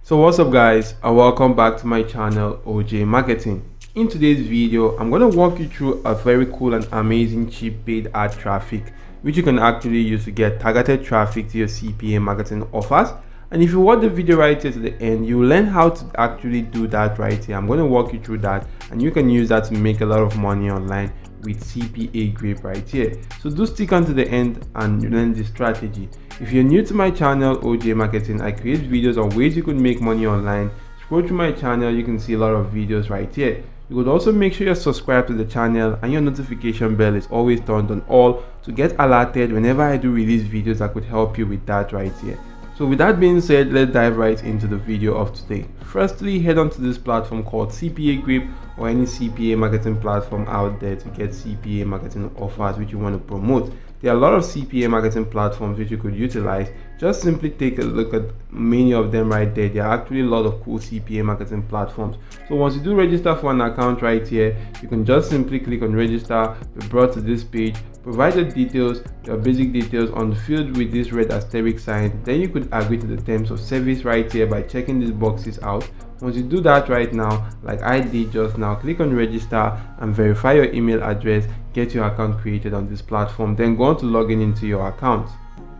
So what's up guys, and welcome back to my channel OJ Marketing. In today's video, I'm going to walk you through a very cool and amazing cheap paid ad traffic which you can actually use to get targeted traffic to your CPA marketing offers. And if you watch the video right here to the end, you will learn how to actually do that right here. I'm going to walk you through that and you can use that to make a lot of money online with CPAGrip right here. So do stick on to the end and learn this strategy. If you're new to my channel OJ Marketing, I create videos on ways you could make money online. Scroll through my channel, you can see a lot of videos right here. You could also make sure you're subscribed to the channel and your notification bell is always turned on all to get alerted whenever I do release videos that could help you with that right here. So with that being said, let's dive right into the video of today. Firstly, head on to this platform called CPAGrip or any CPA marketing platform out there to get CPA marketing offers which you want to promote. There are a lot of CPA marketing platforms which you could utilize. Just simply take a look at many of them right there. There are actually a lot of cool CPA marketing platforms. So once you do register for an account right here, you can just simply click on register, be brought to this page, provide your details, your basic details on the field with this red asterisk sign. Then you could agree to the terms of service right here by checking these boxes out. Once you do that right now, like I did just now, click on register and verify your email address, get your account created on this platform, then go on to log in into your account.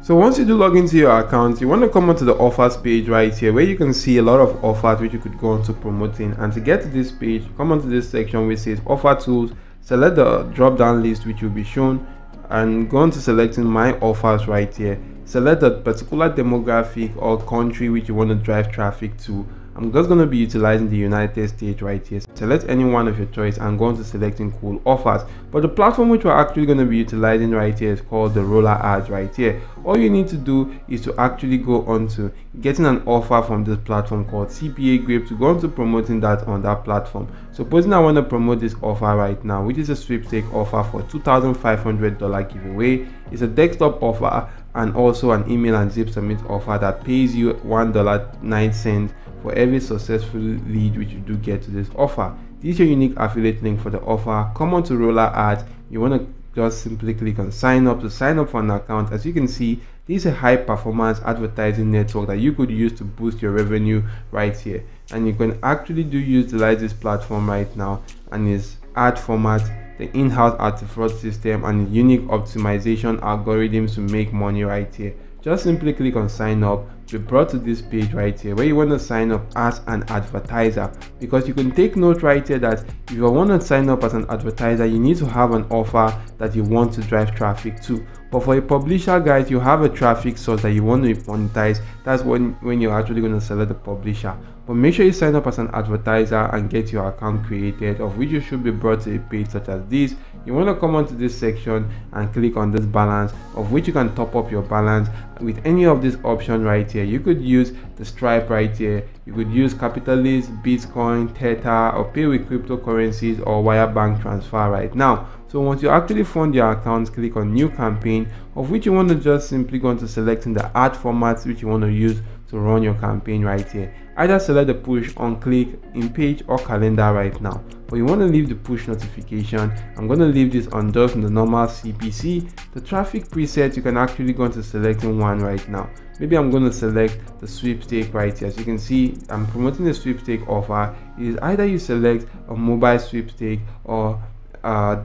So once you do log into your account, you want to come onto the offers page right here where you can see a lot of offers which you could go on to promoting. And to get to this page, come onto this section which says offer tools, select the drop down list which will be shown and go on to selecting my offers right here. Select the particular demographic or country which you want to drive traffic to. I'm just going to be utilizing the United States right here. Select any one of your choice and go on to selecting cool offers. But the platform which we're actually going to be utilizing right here is called the roller ads right here. All you need to do is to actually go on to getting an offer from this platform called CPAGrip to go on to promoting that on that platform. Supposing I want to promote this offer right now, which is a sweepstake offer for $2,500 giveaway. It's a desktop offer and also an email and zip submit offer that pays you $1.09 for every successful lead which you do get to this offer. This is your unique affiliate link for the offer. Come on to roller ads. You want to just simply click on sign up to sign up for an account. As you can see, this is a high performance advertising network that you could use to boost your revenue right here. And you can actually utilize this platform right now and its ad format, the in-house anti-fraud system and unique optimization algorithms to make money right here. Just simply click on sign up, be brought to this page right here where you want to sign up as an advertiser, because you can take note right here that if you want to sign up as an advertiser, you need to have an offer that you want to drive traffic to. But for a publisher, guys, you have a traffic source that you want to monetize. That's when you're actually going to select the publisher. But make sure you sign up as an advertiser and get your account created, of which you should be brought to a page such as this. You want to come onto this section and click on this balance, of which you can top up your balance with any of these options right here. You could use the Stripe right here. You could use Capitalist, Bitcoin, Tether, or pay with cryptocurrencies or wire bank transfer right now. So once you actually fund your account, click on new campaign, of which you want to just simply go into selecting the ad formats which you want to use to run your campaign right here. Either select the push on click, in page or calendar right now, but you want to leave the push notification. I'm going to leave this on just the normal CPC. The traffic preset, you can actually go into selecting one right now. Maybe I'm going to select the sweepstake right here. As you can see, I'm promoting the sweepstake offer. It is either you select a mobile sweepstake or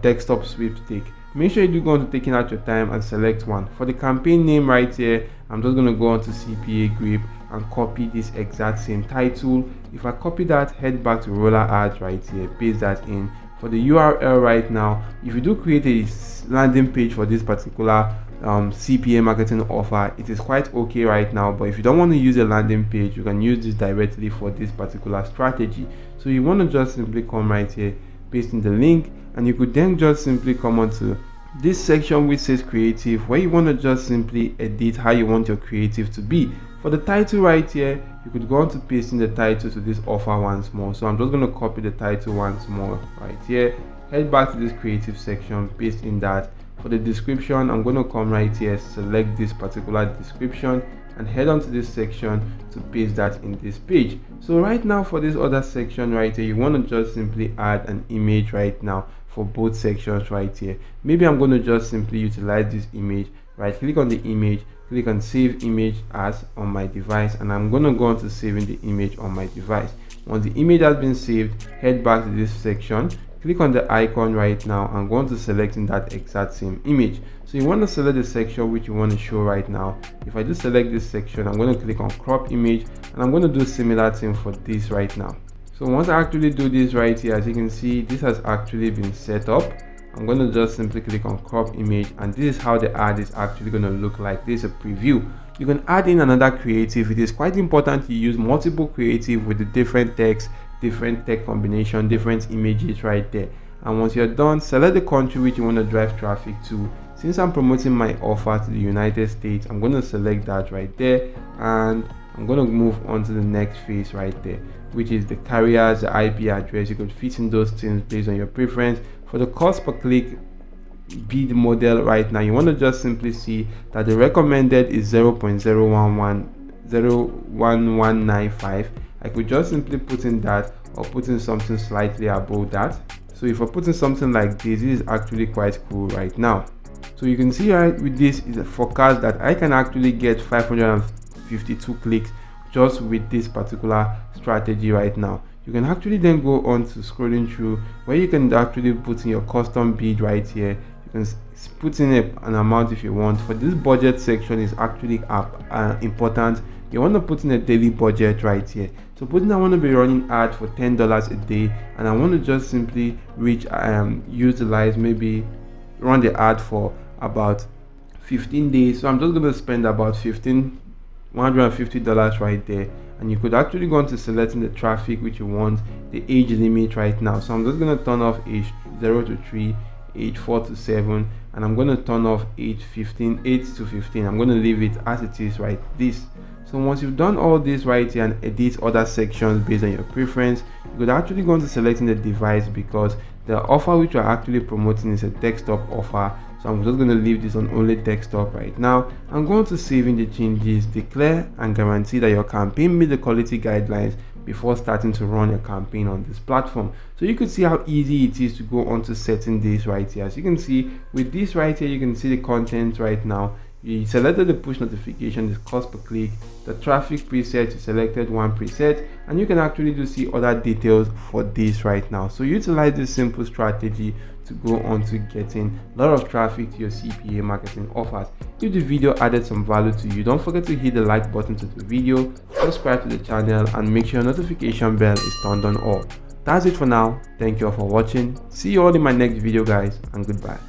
desktop sweepstake. Make sure you do go on to taking out your time and select one. For the campaign name right here, I'm just going to go on to CPAGrip and copy this exact same title. If I copy that, head back to roller ads right here, paste that in. For the URL right now, if you do create a landing page for this particular CPA marketing offer, it is quite okay right now. But if you don't want to use a landing page, you can use this directly for this particular strategy. So you want to just simply come right here, paste in the link, and you could then just simply come onto this section which says creative, where you want to just simply edit how you want your creative to be. For the title right here, you could go on to pasting the title to this offer once more. So I'm just going to copy the title once more right here, head back to this creative section, paste in that. For the description, I'm going to come right here, select this particular description and head on to this section to paste that in this page. So right now for this other section right here, you want to just simply add an image right now for both sections right here. Maybe I'm going to just simply utilize this image right click on the image, click on save image as on my device, and I'm going to go on to saving the image on my device. Once the image has been saved, head back to this section, click on the icon right now and go on to selecting that exact same image. So you want to select the section which you want to show right now. If I just select this section, I'm going to click on crop image, and I'm going to do similar thing for this right now. So once I actually do this right here, as you can see, this has actually been set up. I'm going to just simply click on crop image, and this is how the ad is actually going to look like. This is a preview. You can add in another creative. It is quite important to use multiple creative with the different text, different text combination, different images right there. And once you're done, select the country which you want to drive traffic to. Since I'm promoting my offer to the United States, I'm going to select that right there, and I'm going to move on to the next phase right there, which is the carriers, the IP address. You could fit in those things based on your preference. For the cost per click bid model right now, you want to just simply see that the recommended is 0.01195. I could just simply put in that, or put in something slightly above that. So if I put in something like this is actually quite cool right now. So you can see right with this is a forecast that I can actually get 552 clicks just with this particular strategy right now. You can actually then go on to scrolling through where you can actually put in your custom bid right here. You can put in an amount if you want. For this budget section is actually important. You want to put in a daily budget right here. So putting I want to be running ad for $10 a day, and I want to just simply utilize, maybe run the ad for about 15 days. So I'm just going to spend about $150 right there, and you could actually go on to selecting the traffic which you want, the age limit right now. So I'm just going to turn off age 0 to 3, age 4 to 7, and I'm going to turn off age 8 to 15. I'm going to leave it as it is right this. So once you've done all this right here and edit other sections based on your preference, you could actually go on to selecting the device, because the offer which we're actually promoting is a desktop offer. So I'm just going to leave this on only desktop right now. I'm going to saving the changes, declare and guarantee that your campaign meet the quality guidelines before starting to run a campaign on this platform. So you could see how easy it is to go on to setting this right here. As you can see with this right here, you can see the content right now. You selected the push notification, the cost per click, the traffic preset, you selected one preset, and you can actually see other details for this right now. So utilize this simple strategy to go on to getting a lot of traffic to your CPA marketing offers. If the video added some value to you, don't forget to hit the like button to the video, subscribe to the channel, and make sure notification bell is turned on all. That's it for now. Thank you all for watching. See you all in my next video guys, and goodbye.